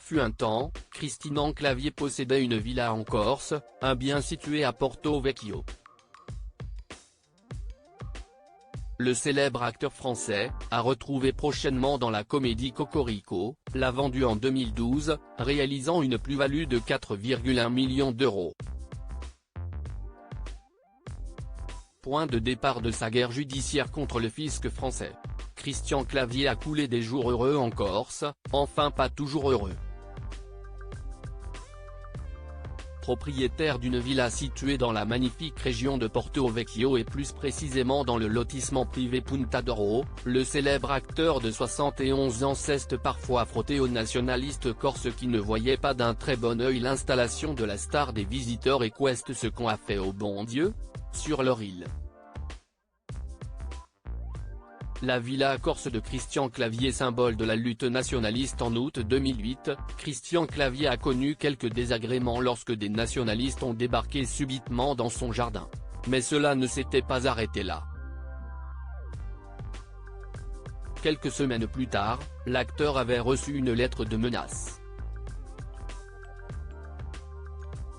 fut un temps, Christian Clavier possédait une villa en Corse, un bien situé à Porto Vecchio. Le célèbre acteur français, à retrouver prochainement dans la comédie Cocorico, l'a vendue en 2012, réalisant une plus-value de 4,1 millions d'euros. Point de départ de sa guerre judiciaire contre le fisc français. Christian Clavier a coulé des jours heureux en Corse, enfin pas toujours heureux. Propriétaire d'une villa située dans la magnifique région de Porto Vecchio et plus précisément dans le lotissement privé Punta d'Oro, le célèbre acteur de 71 ans s'est parfois frotté aux nationalistes corses qui ne voyaient pas d'un très bon œil l'installation de la star des visiteurs et qu'est-ce ce qu'on a fait au bon Dieu sur leur île. La villa corse de Christian Clavier, symbole de la lutte nationaliste. En août 2008, Christian Clavier a connu quelques désagréments lorsque des nationalistes ont débarqué subitement dans son jardin. Mais cela ne s'était pas arrêté là. Quelques semaines plus tard, l'acteur avait reçu une lettre de menace.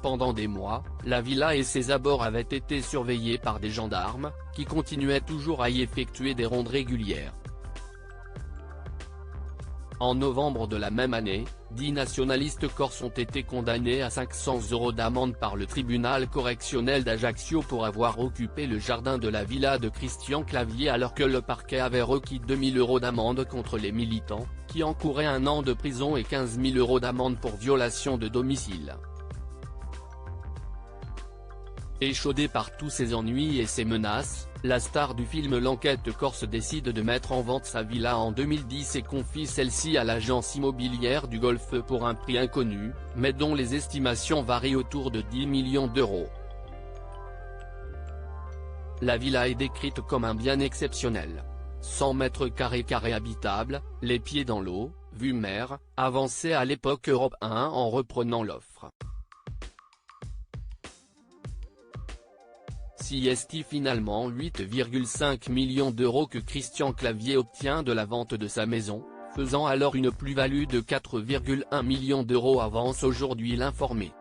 Pendant des mois, la villa et ses abords avaient été surveillés par des gendarmes, qui continuaient toujours à y effectuer des rondes régulières. En novembre de la même année, 10 nationalistes corses ont été condamnés à 500 € d'amende par le tribunal correctionnel d'Ajaccio pour avoir occupé le jardin de la villa de Christian Clavier alors que le parquet avait requis 2 000 € d'amende contre les militants, qui encouraient 1 an de prison et 15 000 € d'amende pour violation de domicile. Échaudé par tous ses ennuis et ses menaces, la star du film L'Enquête corse décide de mettre en vente sa villa en 2010 et confie celle-ci à l'agence immobilière du Golfe pour un prix inconnu, mais dont les estimations varient autour de 10 millions d'euros. La villa est décrite comme un bien exceptionnel. 100 mètres carrés habitables, les pieds dans l'eau, vue mer, avançait à l'époque Europe 1 en reprenant l'offre. C'est finalement 8,5 millions d'euros que Christian Clavier obtient de la vente de sa maison, faisant alors une plus-value de 4,1 millions d'euros, avance aujourd'hui l'Informé.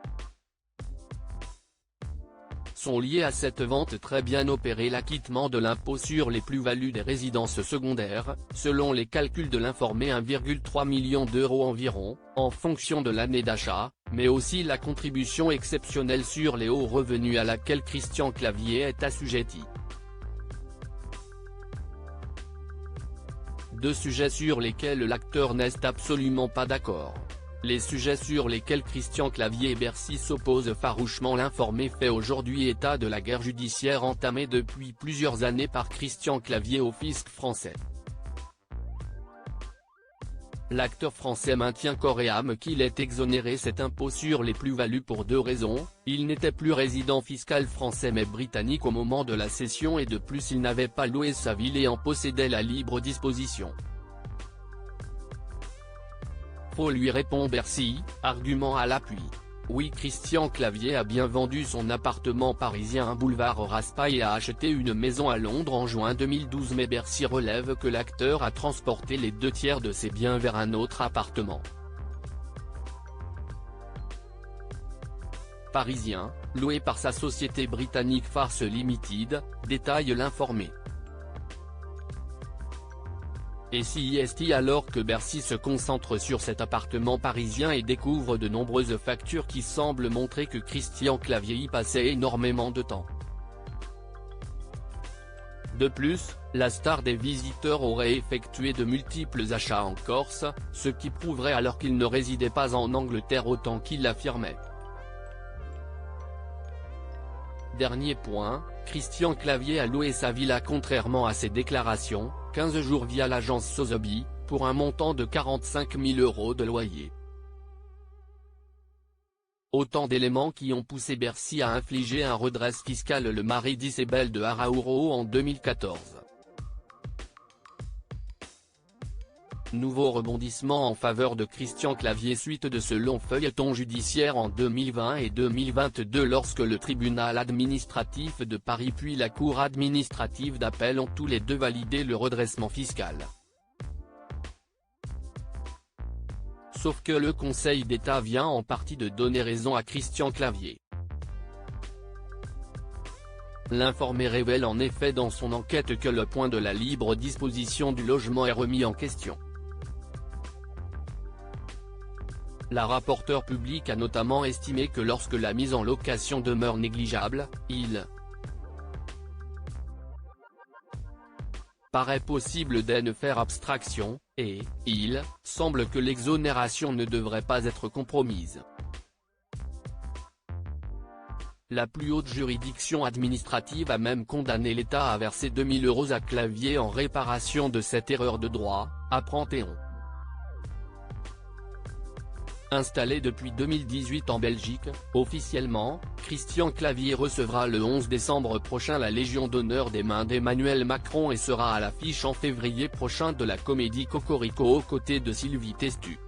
Sont liés à cette vente très bien opérée l'acquittement de l'impôt sur les plus-values des résidences secondaires, selon les calculs de l'Informé 1,3 million d'euros environ, en fonction de l'année d'achat, mais aussi la contribution exceptionnelle sur les hauts revenus à laquelle Christian Clavier est assujetti. Deux sujets sur lesquels l'acteur n'est absolument pas d'accord. Les sujets sur lesquels Christian Clavier et Bercy s'opposent farouchement. L'Informé fait aujourd'hui état de la guerre judiciaire entamée depuis plusieurs années par Christian Clavier au fisc français. L'acteur français maintient corps et âme qu'il est exonéré cet impôt sur les plus-values pour deux raisons: il n'était plus résident fiscal français mais britannique au moment de la cession et de plus il n'avait pas loué sa ville et en possédait la libre disposition. Faux, lui répond Bercy, argument à l'appui. Oui, Christian Clavier a bien vendu son appartement parisien boulevard Raspail et a acheté une maison à Londres en juin 2012, mais Bercy relève que l'acteur a transporté les 2/3 de ses biens vers un autre appartement parisien, loué par sa société britannique Farce Limited, détaille l'Informé. Et c'est alors que Bercy se concentre sur cet appartement parisien et découvre de nombreuses factures qui semblent montrer que Christian Clavier y passait énormément de temps. De plus, la star des visiteurs aurait effectué de multiples achats en Corse, ce qui prouverait alors qu'il ne résidait pas en Angleterre autant qu'il l'affirmait. Dernier point, Christian Clavier a loué sa villa contrairement à ses déclarations, 15 jours via l'agence Sotheby's, pour un montant de 45 000 € de loyer. Autant d'éléments qui ont poussé Bercy à infliger un redress fiscal le mari d'Isabelle de Araújo en 2014. Nouveau rebondissement en faveur de Christian Clavier suite de ce long feuilleton judiciaire en 2020 et 2022 lorsque le tribunal administratif de Paris puis la cour administrative d'appel ont tous les deux validé le redressement fiscal. sauf que le Conseil d'État vient en partie de donner raison à Christian Clavier. L'Informé révèle en effet dans son enquête que le point de la libre disposition du logement est remis en question. La rapporteure publique a notamment estimé que lorsque la mise en location demeure négligeable, il paraît possible d'en faire abstraction, et il semble que l'exonération ne devrait pas être compromise. La plus haute juridiction administrative a même condamné l'État à verser 2 000 € à Clavier en réparation de cette erreur de droit, apprend Théon. Installé depuis 2018 en Belgique, officiellement, Christian Clavier recevra le 11 décembre prochain la Légion d'honneur des mains d'Emmanuel Macron et sera à l'affiche en février prochain de la comédie Cocorico aux côtés de Sylvie Testu.